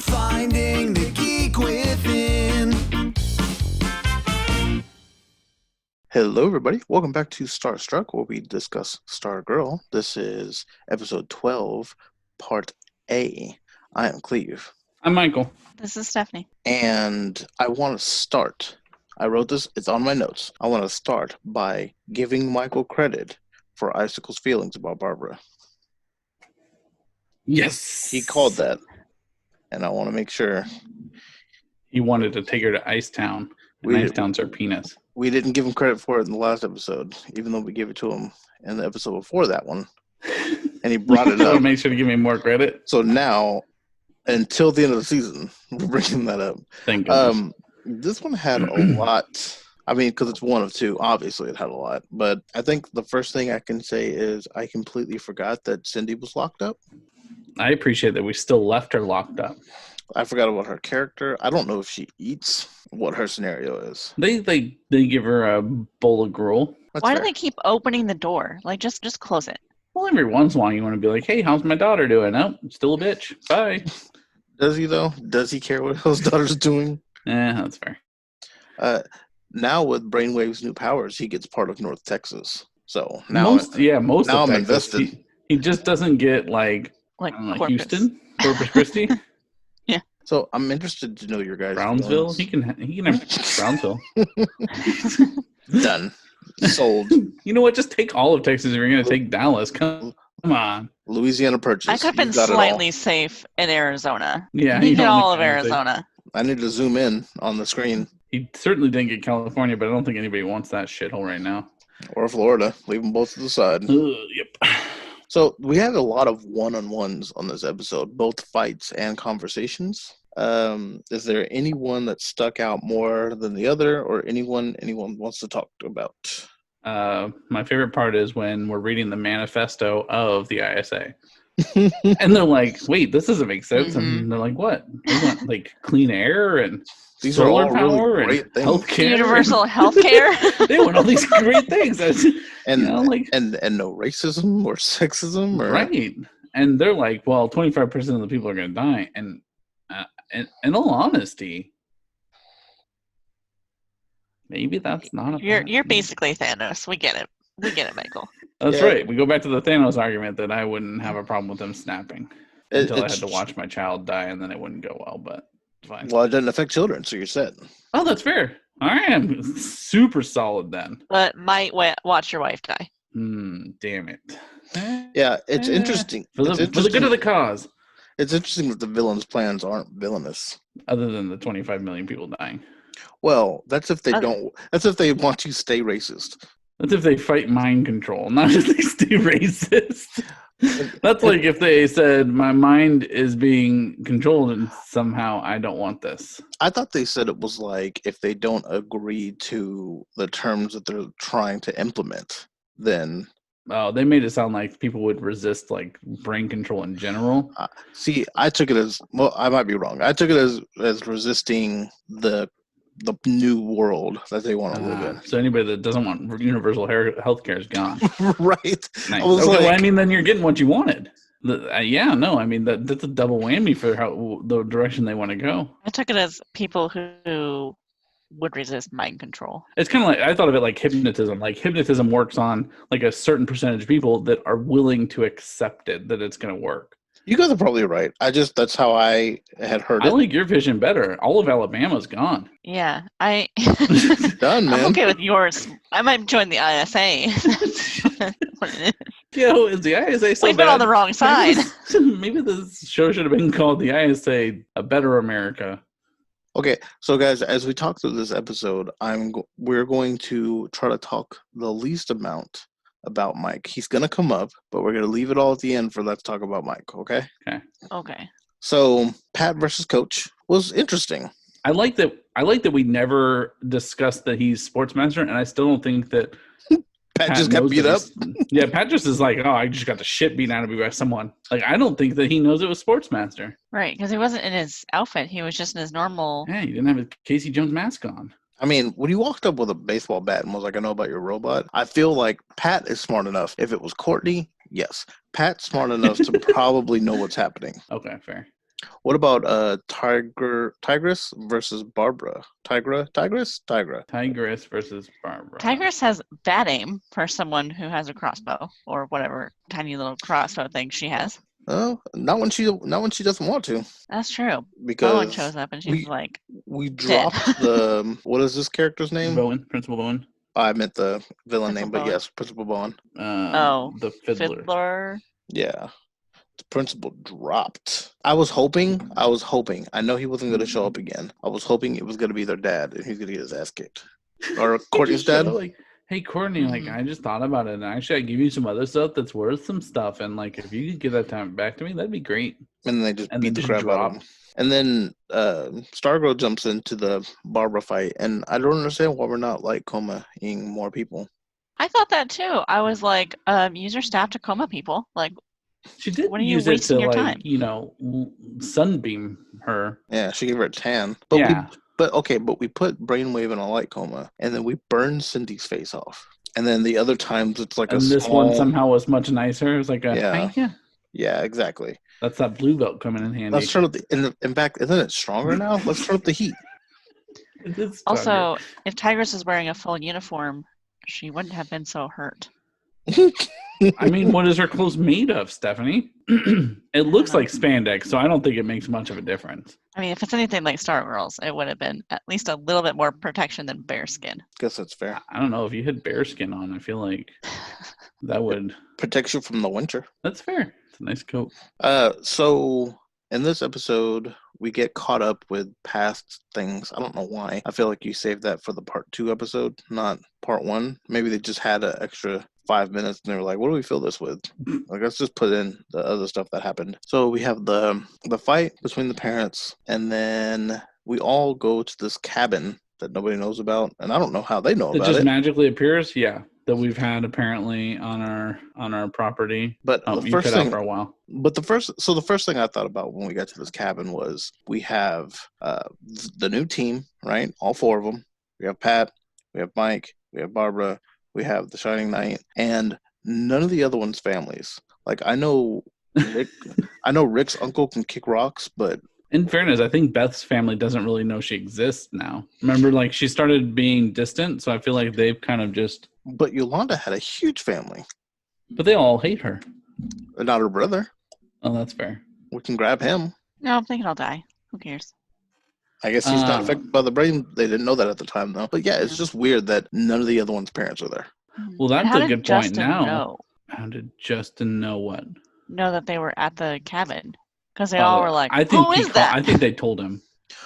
Finding the geek within. Hello, everybody. Welcome back to Starstruck, where we discuss Stargirl. This is episode 12, part A. I am Cleve. I'm Michael. This is Stephanie. And I want to start. I wrote this, it's on my notes. I want to start by giving Michael credit for Icicle's feelings about Barbara. Yes. He called that. And I want to make sure. He wanted to take her to Icetown. And Icetown's her penis. We didn't give him credit for it in the last episode, even though we gave it to him in the episode before that one. And he brought it up. Make sure to give me more credit. So now, until the end of the season, we're bringing that up. Thank goodness. This one had a lot. I mean, because it's one of two. Obviously, it had a lot. But I think the first thing I can say is I completely forgot that Cindy was locked up. I appreciate that we still left her locked up. I forgot about her character. I don't know if she eats, what her scenario is. They give her a bowl of gruel. Why do they keep opening the door? Like, just close it. Well, every once in a while you want to be like, hey, how's my daughter doing? Oh, still a bitch. Bye. Does he, though? Does he care what his daughter's doing? That's fair. Now with Brainwave's new powers, he gets part of North Texas. So now, most now of I'm Texas, invested. He just doesn't get like Houston, Corpus Christi. Yeah. So I'm interested to know your guys' Brownsville. feelings. He can have Brownsville. Done. Sold. You know what? Just take all of Texas if you're going to take Dallas. Come on. Louisiana Purchase. I could have been You got it all. slightly safe in Arizona. Yeah, You get don't all of think anything. Arizona. I need to zoom in on the screen. He certainly didn't get California, but I don't think anybody wants that shithole right now. Or Florida. Leave them both to the side. Yep. So we had a lot of one-on-ones on this episode, both fights and conversations. Is there anyone that stuck out more than the other, or anyone wants to talk about? My favorite part is when we're reading the manifesto of the ISA. And they're like, wait, this doesn't make sense. And they're like, what? They want like clean air and These are solar all power really great and things. healthcare. Universal health care. They want all these great things. And, you know, like, and no racism or sexism. Or... right. And they're like, well, 25% of the people are going to die. And in all honesty, maybe that's not a You're basically Thanos. We get it, Michael. That's right. We go back to the Thanos argument that I wouldn't have a problem with them snapping until I had to watch my child die, and then it wouldn't go well, but it's fine. Well, it doesn't affect children, so you're set. Oh, that's fair. I am super solid then. But might watch your wife die. Damn it. Yeah, it's interesting. For the good of the cause. It's interesting that the villain's plans aren't villainous. Other than the 25 million people dying. Well, that's if they don't. That's if they want to stay racist. That's if they fight mind control, not if they stay racist. That's like if they said, my mind is being controlled and somehow I don't want this. I thought they said it was like if they don't agree to the terms that they're trying to implement, then... Oh, they made it sound like people would resist like brain control in general. See, I took it as... Well, I might be wrong. I took it as resisting the new world that they want to live in. So anybody that doesn't want universal health care is gone. Right. Nice. I was okay, like, well, I mean, then you're getting what you wanted. I mean, that's a double whammy for the direction they want to go. I took it as people who would resist mind control. It's kind of like, I thought of it like hypnotism. Like hypnotism works on like a certain percentage of people that are willing to accept it, that it's going to work. you guys are probably right. That's how I had heard it. I like your vision better. All of Alabama's gone. Yeah, Done, man. I'm okay with yours. I might join the ISA. That's what it is. Yo, is the ISA so We've bad? been on the wrong side. Maybe this show should have been called the ISA, A Better America. Okay, so guys, as we talk through this episode, we're going to try to talk the least amount about Mike. He's going to come up, but we're going to leave it all at the end for let's talk about Mike, okay? Okay. So, Pat versus Coach was interesting. I like that we never discussed that he's sportsmaster, and I still don't think that Pat just got beat up. Yeah, Pat just is like, oh, I just got the shit beat out of me by someone. Like, I don't think that he knows it was Sportsmaster. Right, because he wasn't in his outfit. He was just in his normal... Yeah, he didn't have a Casey Jones mask on. I mean, when he walked up with a baseball bat and was like, I know about your robot, I feel like Pat is smart enough. If it was Courtney, yes. Pat's smart enough to probably know what's happening. Okay, fair. What about Tigress versus Barbara? Tigra? Tigress versus Barbara. Tigress has bad aim for someone who has a crossbow or whatever tiny little crossbow thing she has. Oh, not when she doesn't want to. That's true. Bowen Because shows up and she's we like, we dropped the what is this character's name? Principal Bowen. I meant the villain Principal name, but Bowen. yes, Principal Bowen. The Fiddler. Fiddler. Yeah. The principal dropped. I was hoping. I know he wasn't going to show up again. I was hoping it was going to be their dad and he's going to get his ass kicked. Or Courtney's dad. Like, hey, Courtney, like, I just thought about it, and actually, I give you some other stuff that's worth some stuff, and like, if you could give that time back to me, that'd be great. And then they just beat the crap out of him. And then Stargirl jumps into the Barbara fight, and I don't understand why we're not like coma-ing more people. I thought that too. I was like, use your staff to coma people. Like, she did when are you use it wasting to your like, time? Sunbeam her. Yeah, she gave her a tan. But yeah. But we put Brainwave in a light coma, and then we burned Cindy's face off. And then the other times it's like this one somehow was much nicer. It was like yeah, exactly. That's that blue belt coming in handy. Let's turn up in fact, isn't it stronger now? Let's turn up the heat. Also, if Tigress is wearing a full uniform, she wouldn't have been so hurt. I mean, what is her clothes made of, Stephanie? It looks like spandex, so I don't think it makes much of a difference. I mean, if it's anything like Stargirl's, it would have been at least a little bit more protection than bearskin. Guess that's fair. I don't know. If you had bearskin on, I feel like that would protect you from the winter. That's fair. It's a nice coat. So in this episode, we get caught up with past things. I don't know why. I feel like you saved that for the part 2 episode, not part 1. Maybe they just had an extra 5 minutes and they were like, what do we fill this with? Like, let's just put in the other stuff that happened. So we have the fight between the parents, and then we all go to this cabin that nobody knows about, and I don't know how they know about it. It just magically appears, that we've had apparently on our property. But the first thing for a while. But the first thing I thought about when we got to this cabin was we have the new team, right? All 4 of them. We have Pat, we have Mike, we have Barbara, we have the Shining Knight, and none of the other ones' families. Like, I know Rick's uncle can kick rocks, but in fairness, I think Beth's family doesn't really know she exists now. Remember, like, she started being distant, so I feel like they've kind of just... But Yolanda had a huge family. But they all hate her. Not her brother. Oh, that's fair. We can grab him. No, I'm thinking I'll die. Who cares? I guess he's not affected by the brain. They didn't know that at the time, though. But yeah, it's just weird that none of the other ones' parents are there. Well, that's a good point now. Know? How did Justin know what? Know that they were at the cabin. Because they all were like, who is that? I think they told him.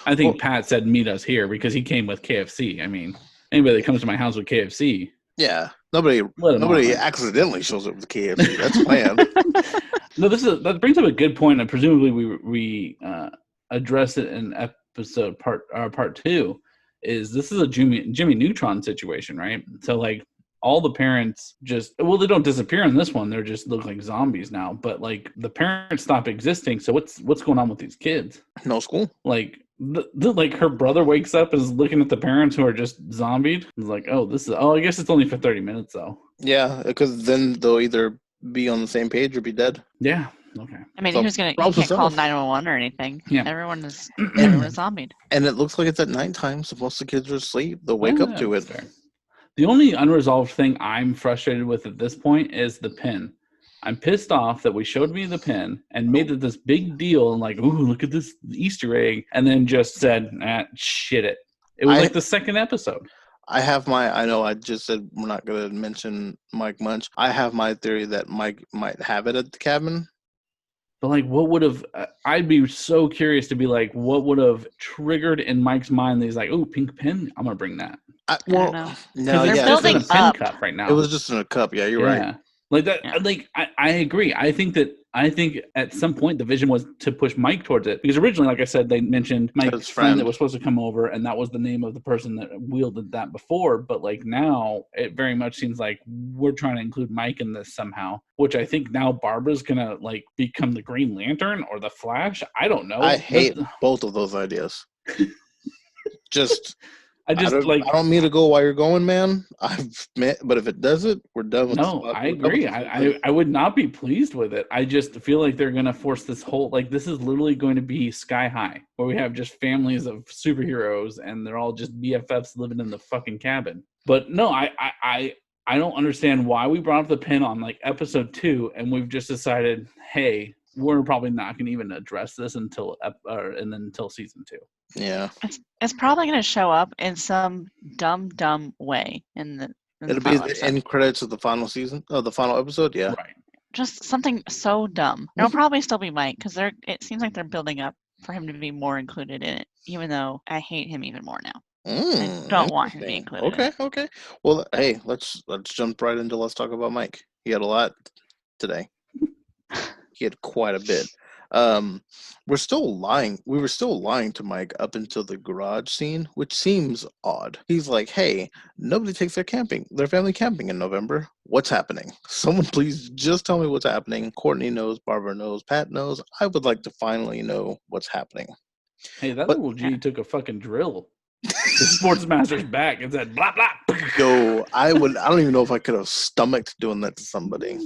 I think Pat said, meet us here, because he came with KFC. I mean, anybody that comes to my house with KFC. Yeah. Nobody accidentally shows up with KFC. That's planned. No, that brings up a good point, and presumably we address it in episode part 2. This is a Jimmy Neutron situation, right? So like all the parents they don't disappear in this one. They're just look like zombies now. But like the parents stop existing. So what's going on with these kids? No school. Like like her brother wakes up and is looking at the parents who are just zombied. He's like, I guess it's only for 30 minutes though. Yeah, because then they'll either be on the same page or be dead. Yeah. Okay. I mean, he can't call 911 or anything. Yeah. Everyone is zombied. And it looks like it's at nighttime, so most of the kids are asleep. They'll wake up to it. Fair. The only unresolved thing I'm frustrated with at this point is the pin. I'm pissed off that we showed me the pin and made it this big deal and like, ooh, look at this Easter egg, and then just said, shit it. It was like the second episode. I know I just said we're not going to mention Mike much. I have my theory that Mike might have it at the cabin. But like, what would have, I'd be so curious to be like, what would have triggered in Mike's mind that he's like, oh, pink pen, I'm going to bring that. I don't know. No, they're building it's in a up. pin cup right now. It was just in a cup. Yeah, you're right. Like that. Yeah. Like I agree. I think at some point the vision was to push Mike towards it, because originally, like I said, they mentioned Mike's friend that was supposed to come over, and that was the name of the person that wielded that before. But like now, it very much seems like we're trying to include Mike in this somehow, which I think now Barbara's gonna like become the Green Lantern or the Flash. I don't know. I hate both of those ideas. Just I just I don't mean to go while you're going, man. But if it does it, we're done with no, I agree. I would not be pleased with it. I just feel like they're gonna force this whole this is literally going to be Sky High, where we have just families of superheroes and they're all just BFFs living in the fucking cabin. But no, I don't understand why we brought up the pin on episode 2 and we've just decided, hey, we're probably not going to even address this until season 2. Yeah, it's probably going to show up in some dumb way It'll be the end credits of the final season, the final episode. Yeah, right. Just something so dumb. It'll probably still be Mike because it seems like they're building up for him to be more included in it, even though I hate him even more now. I don't want him to be included. Okay. Well, hey, let's jump right into let's talk about Mike. He had a lot today. He had quite a bit. We were still lying to Mike up until the garage scene, which seems odd. He's like, hey, nobody takes their family camping in November. What's happening? Someone please just tell me what's happening. Courtney knows, Barbara knows, Pat knows. I would like to finally know what's happening. Hey, that little G took a fucking drill. The sports master's back and said, blah, blah. Yo, I don't even know if I could have stomached doing that to somebody.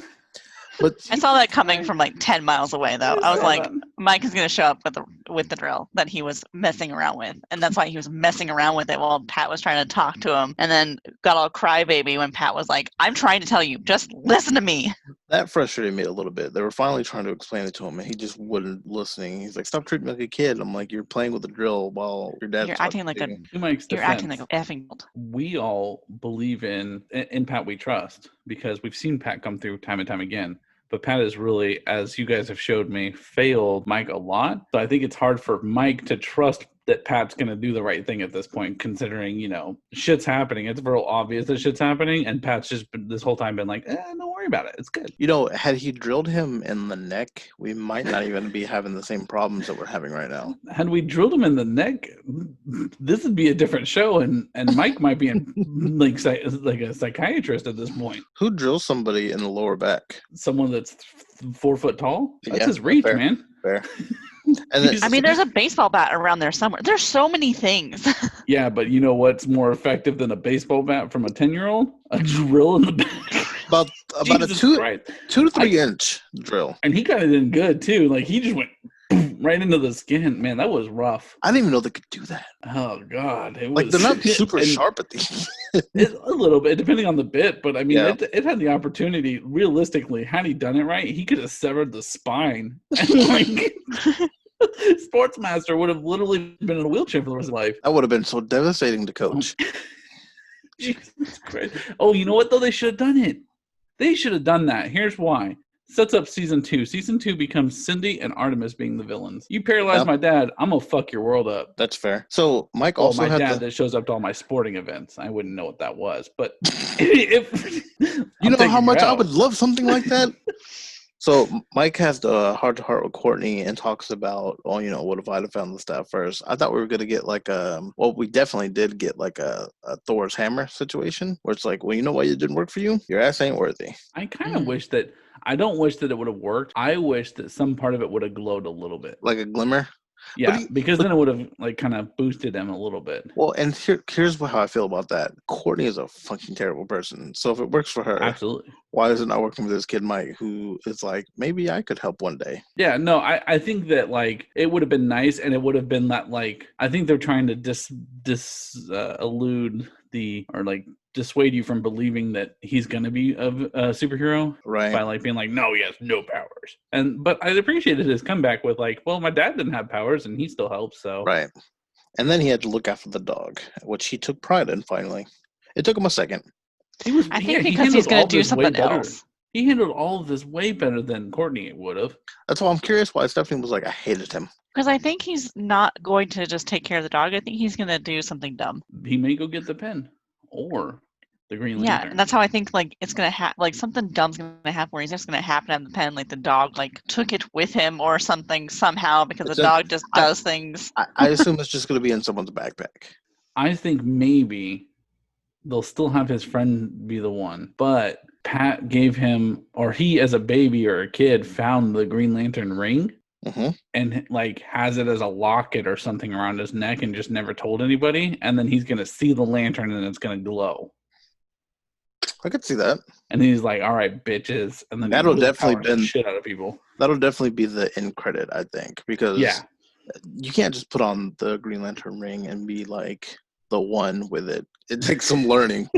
But I saw that coming from 10 miles away, though. I was like, Mike is going to show up with the drill that he was messing around with. And that's why he was messing around with it while Pat was trying to talk to him. And then got all crybaby when Pat was like, I'm trying to tell you, just listen to me. That frustrated me a little bit. They were finally trying to explain it to him, and he just wasn't listening. He's like, stop treating me like a kid. I'm like, you're playing with the drill while your dad's You're acting like an effing. We all believe in Pat we trust because we've seen Pat come through time and time again. But Pat has really, as you guys have showed me, failed Mike a lot. So I think it's hard for Mike to trust that Pat's going to do the right thing at this point, considering, shit's happening. It's real obvious that shit's happening. And Pat's just this whole time been like, don't worry about it. It's good. Had he drilled him in the neck, we might not even be having the same problems that we're having right now. Had we drilled him in the neck, this would be a different show. And Mike might be in like a psychiatrist at this point. Who drills somebody in the lower back? Someone that's 4 foot tall? That's his reach, fair, man. Fair. And then, there's a baseball bat around there somewhere. There's so many things. Yeah, but you know what's more effective than a baseball bat from a 10-year-old? A drill in the back. About a 2 to 3 inch drill. And he kind of did good, too. He just went right into the skin. Man, that was rough. I didn't even know they could do that. Oh, God. It was, they're not super sharp at these. It's a little bit, depending on the bit. But, I mean, it had the opportunity. Realistically, had he done it right, he could have severed the spine. And, Sportsmaster would have literally been in a wheelchair for the rest of his life. That would have been so devastating to coach. Jesus Christ. Oh, you know what, though? They should have done it. They should have done that. Here's why. Sets up season 2. Season 2 becomes Cindy and Artemis being the villains. You paralyze my dad, I'm going to fuck your world up. That's fair. So Mike also my had dad that shows up to all my sporting events. I wouldn't know what that was. But you know how much I would love something like that? So Mike has the heart-to-heart with Courtney and talks about, what if I'd have found the staff first? I thought we were going to get we definitely did get a Thor's hammer situation where it's like, well, you know why it didn't work for you? Your ass ain't worthy. I kind of wish that, I don't wish that it would have worked. I wish that some part of it would have glowed a little bit. Like a glimmer? Yeah, because then it would have kind of boosted him a little bit. Well, and here's how I feel about that. Courtney is a fucking terrible person. So if it works for her, absolutely. Why is it not working for this kid Mike, who is like, maybe I could help one day? Yeah, no, I think that it would have been nice, and it would have been that I think they're trying to elude dissuade you from believing that he's going to be a superhero, right? By being like, no, he has no powers. But I appreciated his comeback with well, my dad didn't have powers and he still helps, so right. And then he had to look after the dog, which he took pride in. Finally, it took him a second. I think because he's going to do something else. He handled all of this way better than Courtney would have. That's why I'm curious why Stephanie was like, I hated him. Because I think he's not going to just take care of the dog. I think he's going to do something dumb. He may go get the pen or the Green Lantern. Yeah, and that's how I think it's going to happen. Something dumb's going to happen where he's just going to happen to have the pen. The dog took it with him or something somehow because the dog just does things. I assume it's just going to be in someone's backpack. I think maybe they'll still have his friend be the one, but Pat gave him, or he as a baby or a kid found the Green Lantern ring and like has it as a locket or something around his neck and just never told anybody, and then he's gonna see the lantern and it's gonna glow. I could see that. And he's like, "All right, bitches," and then that'll definitely be the shit out of people. That'll definitely be the end credit, I think, because you can't just put on the Green Lantern ring and be like the one with it. It takes some learning.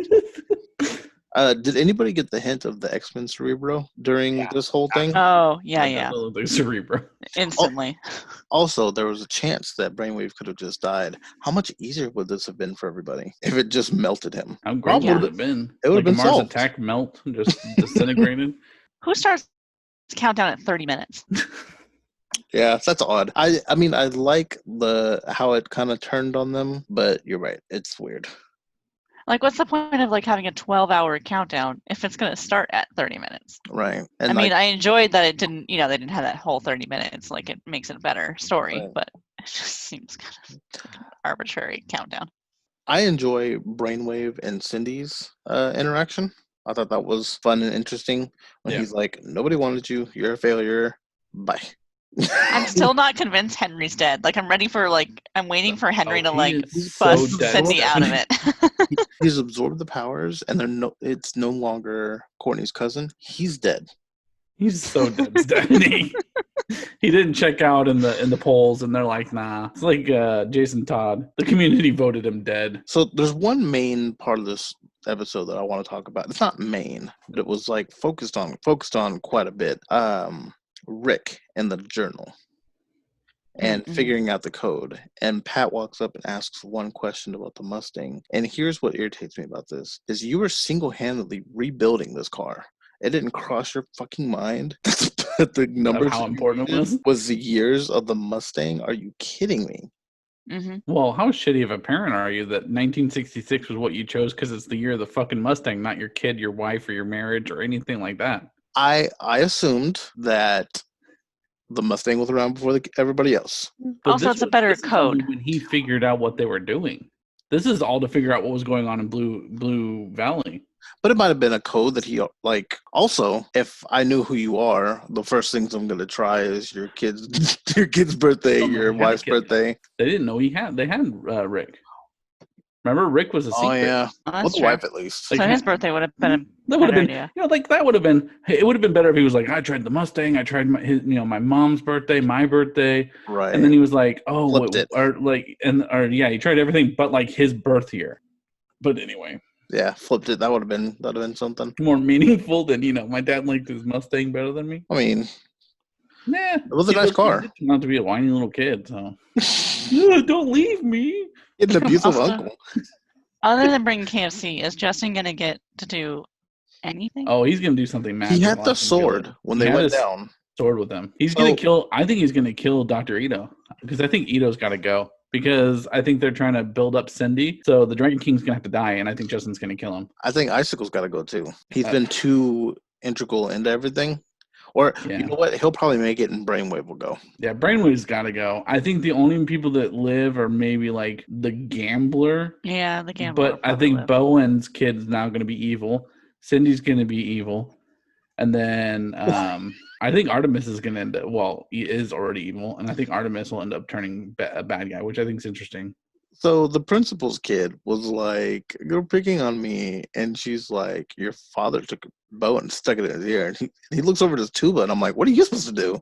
Did anybody get the hint of the X-Men Cerebro during this whole thing? Oh, yeah. The Cerebro. Instantly. Also, there was a chance that Brainwave could have just died. How much easier would this have been for everybody if it just melted him? How great would it have been? It would have been Mars solved. Attack melt, just disintegrated. Who starts countdown at 30 minutes? Yeah, that's odd. I mean, I like how it kind of turned on them, but you're right. It's weird. Like, what's the point of like having a 12-hour countdown if it's going to start at 30 minutes? Right. And I mean, I enjoyed that it didn't, they didn't have that whole 30 minutes. Like, it makes it a better story, but it just seems kind of like an arbitrary countdown. I enjoy Brainwave and Cindy's interaction. I thought that was fun and interesting when he's like, "Nobody wanted you. You're a failure. Bye." I'm still not convinced Henry's dead. Like, I'm waiting for Henry to like bust Cindy out of it. He's absorbed the powers, and it's no longer Courtney's cousin. He's dead. He's so dead, Stephanie. He didn't check out in the polls, and they're like, "Nah." It's like Jason Todd. The community voted him dead. So there's one main part of this episode that I want to talk about. It's not main, but it was like focused on quite a bit. Rick and the journal and figuring out the code, and Pat walks up and asks one question about the Mustang, and here's what irritates me about this is you were single-handedly rebuilding this car. It didn't cross your fucking mind that the numbers how important it was the years of the Mustang. Are you kidding me? Well, how shitty of a parent are you that 1966 was what you chose because it's the year of the fucking Mustang, not your kid, your wife, or your marriage, or anything like that? I assumed that the Mustang was around before everybody else. But also, it's a better code. When he figured out what they were doing. This is all to figure out what was going on in Blue Valley. But it might have been a code that he, like, also, if I knew who you are, the first things I'm going to try is your kid's birthday, your wife's birthday. They didn't know they had Rick. Remember, Rick was a secret. Oh, yeah. Oh, well, the wife, at least. So his birthday would have been a better idea. That would have been, it would have been better if he was like, I tried the Mustang, I tried my mom's birthday, my birthday. Right. And then he was like, Flipped it. He tried everything but like his birth year. But anyway. Yeah, flipped it. That would have been something more meaningful than, my dad liked his Mustang better than me. I mean, nah. It was a nice car. Not to be a whiny little kid, so. Don't leave me. It's an abusive uncle. Other than bringing KFC, is Justin going to get to do anything? Oh, he's going to do something magical. He had the sword when they went down. Sword with him. He's going to kill. I think he's going to kill Dr. Ito because I think Ito's got to go because I think they're trying to build up Cindy. So the Dragon King's going to have to die, and I think Justin's going to kill him. I think Icicle's got to go too. He's been too integral into everything. Or, you know what? He'll probably make it and Brainwave will go. Yeah, Brainwave's got to go. I think the only people that live are maybe like the Gambler. Yeah, the Gambler. But I think Bowen's kid's now going to be evil. Cindy's going to be evil. And then I think Artemis is going to end up, well, he is already evil. And I think Artemis will end up turning a bad guy, which I think is interesting. So the principal's kid was like, "You're picking on me," and she's like, "Your father took a bow and stuck it in his ear." And he looks over at his tuba, and I'm like, "What are you supposed to do?"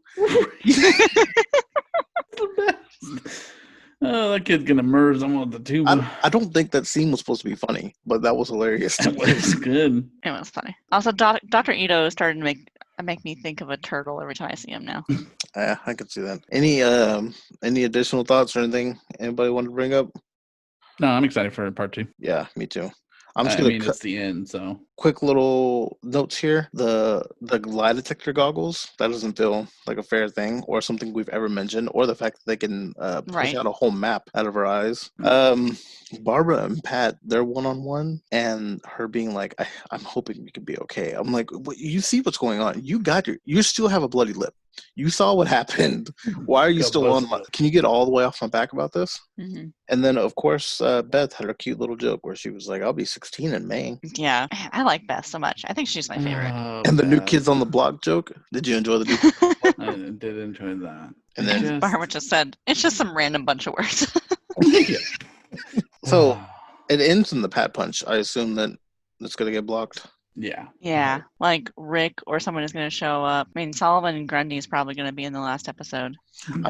Oh, that kid's gonna murder someone with the tuba. I don't think that scene was supposed to be funny, but that was hilarious. That was good. It was funny. Also, Dr. Ito started to make me think of a turtle every time I see him now. Yeah, I could see that. Any additional thoughts or anything anybody want to bring up? No, I'm excited for part 2. Yeah, me too. It's the end, so. Quick little notes here. The lie detector goggles, that doesn't feel like a fair thing or something we've ever mentioned, or the fact that they can push out a whole map out of her eyes. Barbara and Pat, they're one-on-one, and her being like, I'm hoping we can be okay. I'm like, you see what's going on. You still have a bloody lip. You saw what happened. Why are you still on can you get all the way off my back about this? Mm-hmm. And then, of course, Beth had a cute little joke where she was like, I'll be 16 in May. Yeah, I like Beth so much. I think she's my favorite. And the new kids on the block joke. Did you enjoy the new kids on the I did enjoy that. And then Barbara just said, it's just some random bunch of words. Thank you. So it ends in the Pat Punch. I assume that it's gonna get blocked. Yeah. Yeah, like Rick or someone is going to show up. I mean, Sullivan and Grundy is probably going to be in the last episode.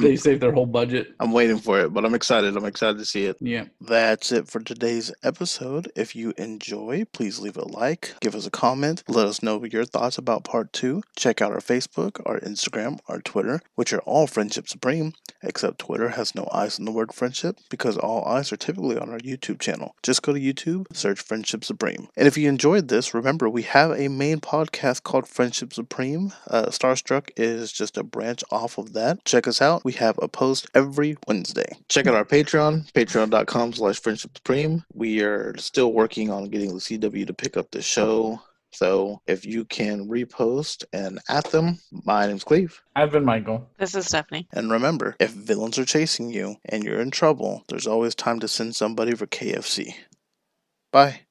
They saved their whole budget. I'm waiting for it, but I'm excited. I'm excited to see it. Yeah. That's it for today's episode. If you enjoy, please leave a like, give us a comment, let us know your thoughts about part 2. Check out our Facebook, our Instagram, our Twitter, which are all Friendship Supreme, except Twitter has no eyes in the word friendship because all eyes are typically on our YouTube channel. Just go to YouTube, search Friendship Supreme. And if you enjoyed this, remember we have a main podcast called Friendship Supreme. Starstruck is just a branch off of that. Check us out. We have a post every Wednesday. Check out our Patreon, patreon.com/Friendship Supreme. We are still working on getting the CW to pick up the show. So if you can repost and at them, my name's Cleve. I've been Michael. This is Stephanie. And remember, if villains are chasing you and you're in trouble, there's always time to send somebody for KFC. Bye.